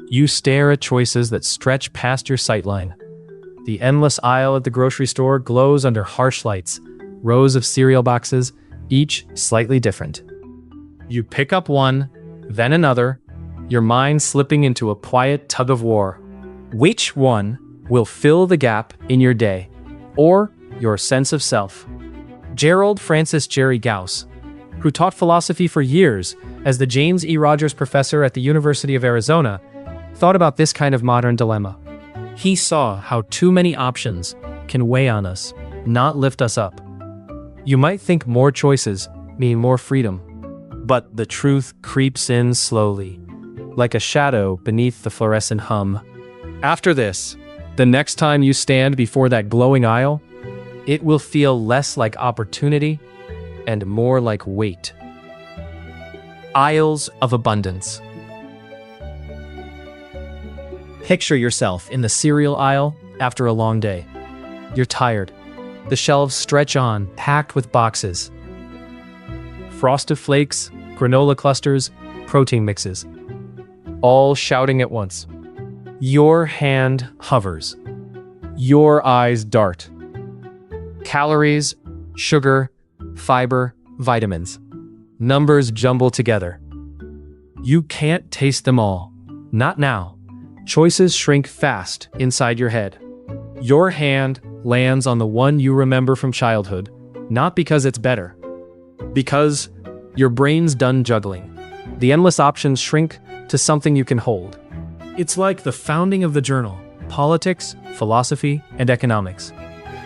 You stare at choices that stretch past your sightline. The endless aisle at the grocery store glows under harsh lights, rows of cereal boxes, each slightly different. You pick up one, then another, your mind slipping into a quiet tug-of-war. Which one will fill the gap in your day, or your sense of self? Gerald Francis Jerry Gauss, who taught philosophy for years as the James E. Rogers Professor at the University of Arizona, thought about this kind of modern dilemma. He saw how too many options can weigh on us, not lift us up. You might think more choices mean more freedom, but the truth creeps in slowly, like a shadow beneath the fluorescent hum. After this, the next time you stand before that glowing aisle, it will feel less like opportunity and more like weight. Aisles of abundance. Picture yourself in the cereal aisle after a long day. You're tired. The shelves stretch on, packed with boxes. Frosted Flakes, granola clusters, protein mixes, all shouting at once. Your hand hovers. Your eyes dart. Calories, sugar, fiber, vitamins. Numbers jumble together. You can't taste them all. Not now. Choices shrink fast inside your head. Your hand lands on the one you remember from childhood, not because it's better, because your brain's done juggling. The endless options shrink to something you can hold. It's like the founding of the journal, politics, philosophy, and economics.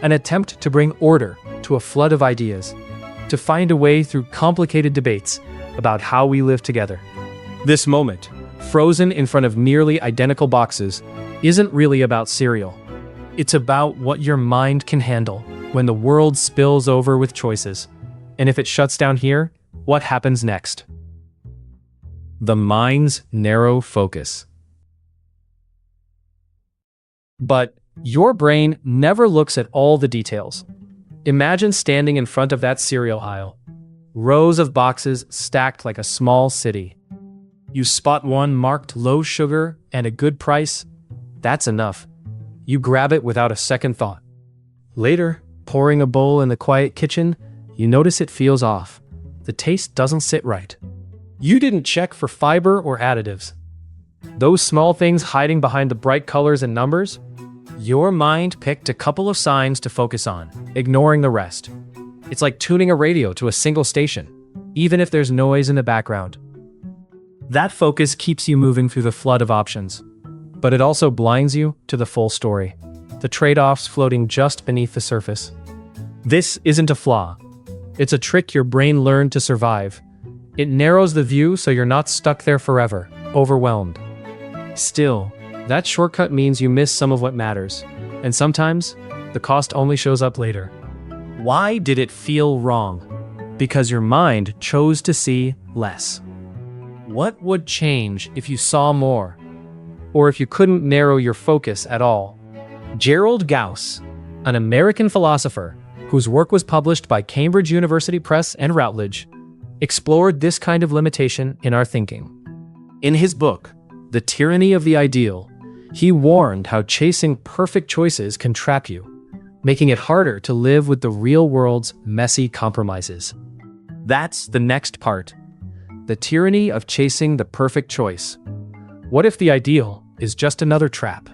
An attempt to bring order to a flood of ideas, to find a way through complicated debates about how we live together. This moment, frozen in front of nearly identical boxes, isn't really about cereal. It's about what your mind can handle when the world spills over with choices. And if it shuts down here, what happens next? The mind's narrow focus. But your brain never looks at all the details. Imagine standing in front of that cereal aisle. Rows of boxes stacked like a small city. You spot one marked low sugar and a good price. That's enough. You grab it without a second thought. Later, pouring a bowl in the quiet kitchen, you notice it feels off. The taste doesn't sit right. You didn't check for fiber or additives. Those small things hiding behind the bright colors and numbers? Your mind picked a couple of signs to focus on, ignoring the rest. It's like tuning a radio to a single station, even if there's noise in the background. That focus keeps you moving through the flood of options, but it also blinds you to the full story, the trade-offs floating just beneath the surface. This isn't a flaw. It's a trick your brain learned to survive. It narrows the view so you're not stuck there forever, overwhelmed. Still, that shortcut means you miss some of what matters, and sometimes the cost only shows up later. Why did it feel wrong? Because your mind chose to see less. What would change if you saw more? Or if you couldn't narrow your focus at all? Gerald Gauss, an American philosopher whose work was published by Cambridge University Press and Routledge, explored this kind of limitation in our thinking. In his book, The Tyranny of the Ideal, he warned how chasing perfect choices can trap you, making it harder to live with the real world's messy compromises. That's the next part. The tyranny of chasing the perfect choice. What if the ideal is just another trap?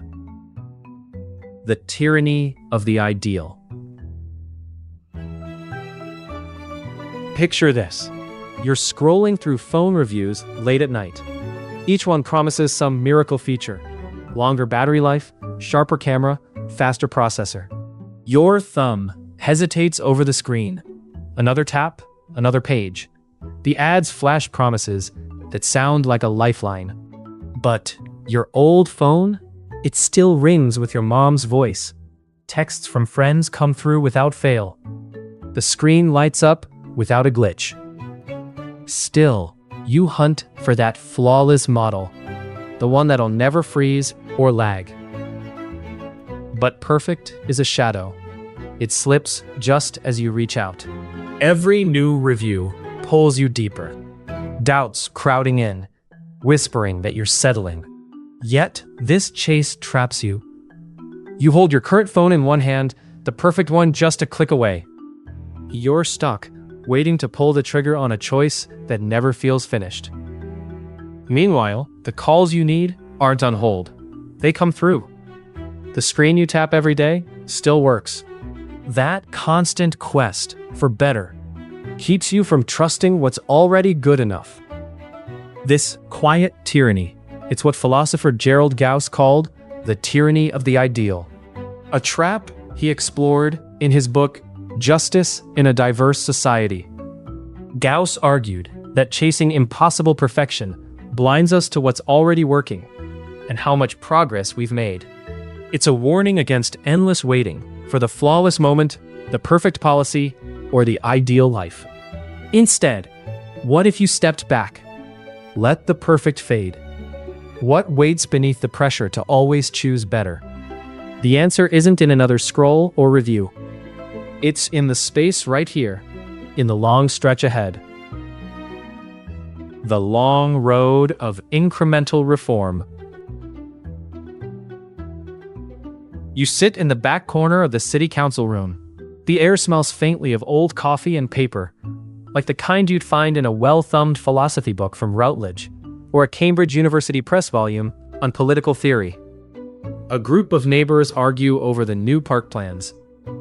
The tyranny of the ideal. Picture this. You're scrolling through phone reviews late at night. Each one promises some miracle feature. Longer battery life, sharper camera, faster processor. Your thumb hesitates over the screen. Another tap, another page. The ads flash promises that sound like a lifeline. But your old phone? It still rings with your mom's voice. Texts from friends come through without fail. The screen lights up without a glitch. Still, you hunt for that flawless model, the one that'll never freeze or lag. But perfect is a shadow. It slips just as you reach out. Every new review pulls you deeper. Doubts crowding in, whispering that you're settling. Yet, this chase traps you. You hold your current phone in one hand, the perfect one just a click away. You're stuck, waiting to pull the trigger on a choice that never feels finished. Meanwhile, the calls you need aren't on hold. They come through. The screen you tap every day still works. That constant quest for better keeps you from trusting what's already good enough. This quiet tyranny, it's what philosopher Gerald Gauss called the tyranny of the ideal. A trap he explored in his book, Justice in a Diverse Society. Gauss argued that chasing impossible perfection blinds us to what's already working and how much progress we've made. It's a warning against endless waiting for the flawless moment, the perfect policy, or the ideal life. Instead, what if you stepped back? Let the perfect fade. What waits beneath the pressure to always choose better? The answer isn't in another scroll or review. It's in the space right here, in the long stretch ahead. The long road of incremental reform. You sit in the back corner of the city council room. The air smells faintly of old coffee and paper, like the kind you'd find in a well-thumbed philosophy book from Routledge, or a Cambridge University Press volume on political theory. A group of neighbors argue over the new park plans.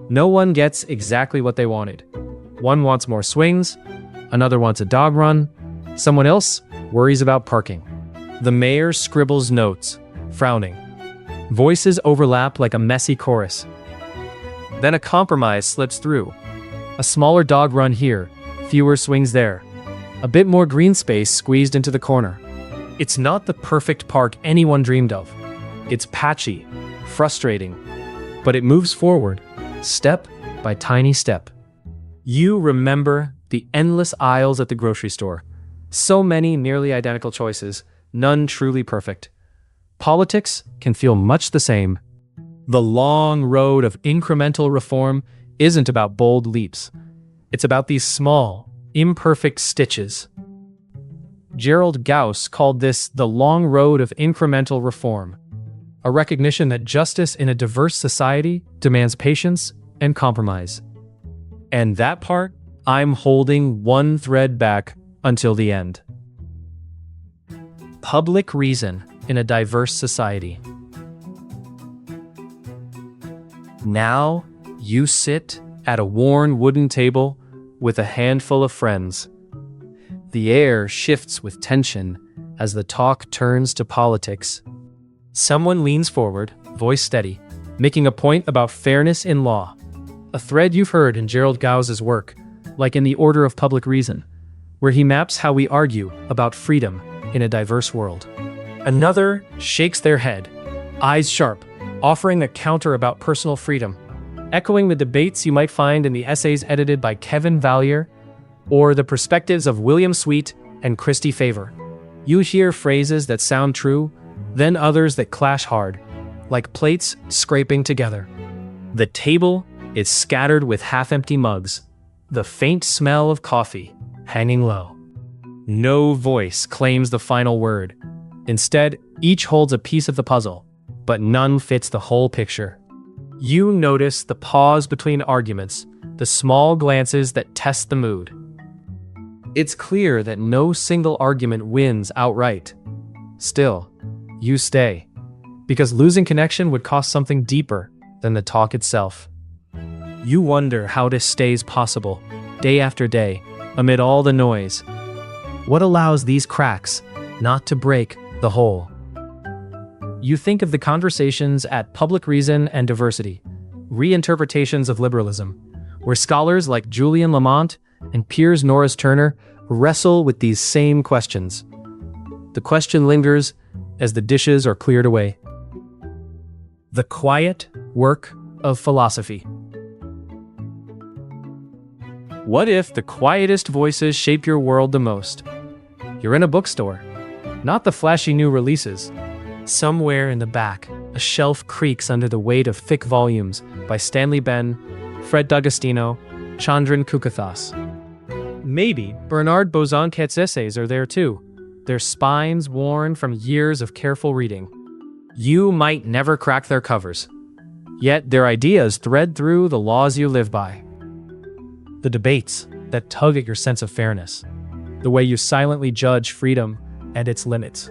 No one gets exactly what they wanted. One wants more swings, another wants a dog run, someone else worries about parking. The mayor scribbles notes, frowning. Voices overlap like a messy chorus. Then a compromise slips through. A smaller dog run here, fewer swings there. A bit more green space squeezed into the corner. It's not the perfect park anyone dreamed of. It's patchy, frustrating, but it moves forward, step by tiny step. You remember the endless aisles at the grocery store. So many nearly identical choices, none truly perfect. Politics can feel much the same. The long road of incremental reform isn't about bold leaps. It's about these small, imperfect stitches. Gerald Gauss called this the long road of incremental reform, a recognition that justice in a diverse society demands patience and compromise. And that part, I'm holding one thread back until the end. Public reason in a diverse society. Now, you sit at a worn wooden table with a handful of friends. The air shifts with tension as the talk turns to politics. Someone leans forward, voice steady, making a point about fairness in law. A thread you've heard in Gerald Gauss's work, like in The Order of Public Reason, where he maps how we argue about freedom in a diverse world. Another shakes their head, eyes sharp, offering a counter about personal freedom, echoing the debates you might find in the essays edited by Kevin Valier or the perspectives of William Sweet and Christy Favor. You hear phrases that sound true, then others that clash hard, like plates scraping together. The table is scattered with half-empty mugs, the faint smell of coffee hanging low. No voice claims the final word. Instead, each holds a piece of the puzzle, but none fits the whole picture. You notice the pause between arguments, the small glances that test the mood. It's clear that no single argument wins outright. Still, you stay, because losing connection would cost something deeper than the talk itself. You wonder how this stays possible, day after day, amid all the noise. What allows these cracks not to break the whole? You think of the conversations at Public Reason and Diversity, reinterpretations of liberalism, where scholars like Julian Lamont and Piers Norris Turner wrestle with these same questions. The question lingers as the dishes are cleared away. The quiet work of philosophy. What if the quietest voices shape your world the most? You're in a bookstore, not the flashy new releases. Somewhere in the back, a shelf creaks under the weight of thick volumes by Stanley Benn, Fred D'Agostino, Chandran Kukathas. Maybe Bernard Bosanquet's essays are there too, their spines worn from years of careful reading. You might never crack their covers, yet their ideas thread through the laws you live by. The debates that tug at your sense of fairness, the way you silently judge freedom and its limits.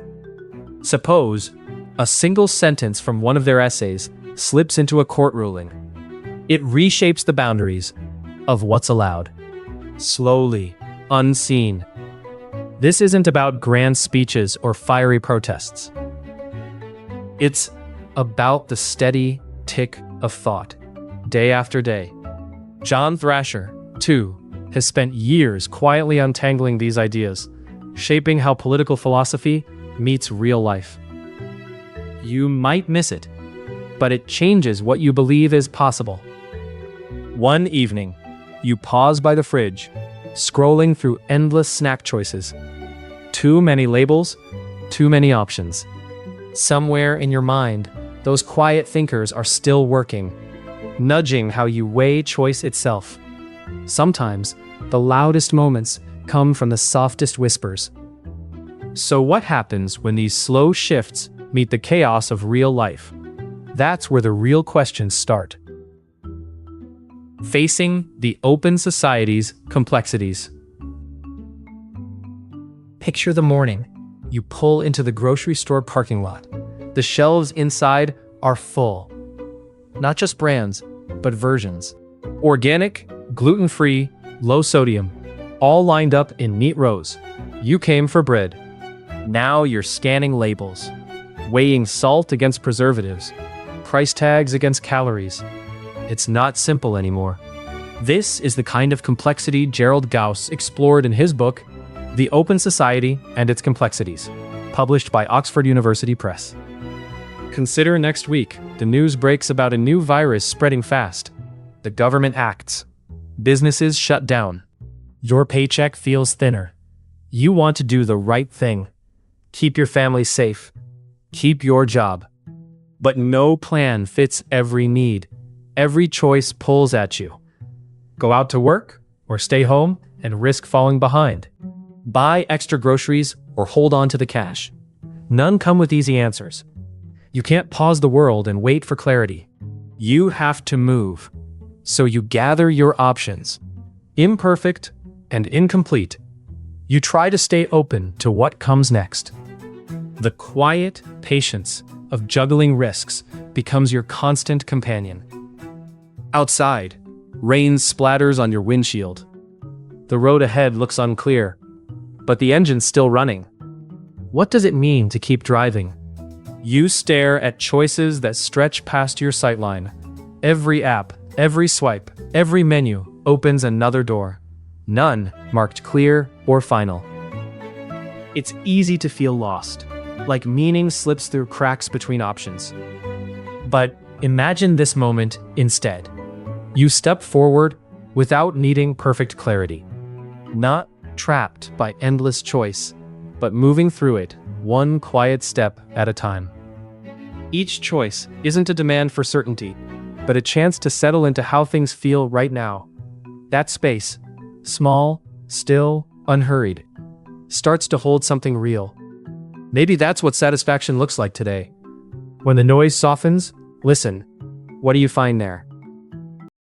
Suppose a single sentence from one of their essays slips into a court ruling. It reshapes the boundaries of what's allowed, slowly, unseen. This isn't about grand speeches or fiery protests. It's about the steady tick of thought, day after day. John Thrasher, too, has spent years quietly untangling these ideas, shaping how political philosophy meets real life. You might miss it, but it changes what you believe is possible. One evening, you pause by the fridge, scrolling through endless snack choices. Too many labels, too many options. Somewhere in your mind, those quiet thinkers are still working, nudging how you weigh choice itself. Sometimes, the loudest moments come from the softest whispers. So what happens when these slow shifts meet the chaos of real life? That's where the real questions start. Facing the open society's complexities. Picture the morning. You pull into the grocery store parking lot. The shelves inside are full. Not just brands, but versions. Organic, gluten-free, low sodium, all lined up in neat rows. You came for bread. Now you're scanning labels, weighing salt against preservatives, price tags against calories. It's not simple anymore. This is the kind of complexity Gerald Gauss explored in his book, The Open Society and Its Complexities, published by Oxford University Press. Consider next week, the news breaks about a new virus spreading fast. The government acts. Businesses shut down. Your paycheck feels thinner. You want to do the right thing. Keep your family safe. Keep your job. But no plan fits every need. Every choice pulls at you. Go out to work or stay home and risk falling behind. Buy extra groceries or hold on to the cash. None come with easy answers. You can't pause the world and wait for clarity. You have to move. So you gather your options. Imperfect and incomplete. You try to stay open to what comes next. The quiet patience of juggling risks becomes your constant companion. Outside, rain splatters on your windshield. The road ahead looks unclear, but the engine's still running. What does it mean to keep driving? You stare at choices that stretch past your sightline. Every app, every swipe, every menu opens another door. None marked clear or final. It's easy to feel lost, like meaning slips through cracks between options. But imagine this moment instead. You step forward without needing perfect clarity. Not trapped by endless choice, but moving through it one quiet step at a time. Each choice isn't a demand for certainty, but a chance to settle into how things feel right now. That space, small, still, unhurried, starts to hold something real. Maybe that's what satisfaction looks like today. When the noise softens, listen. What do you find there?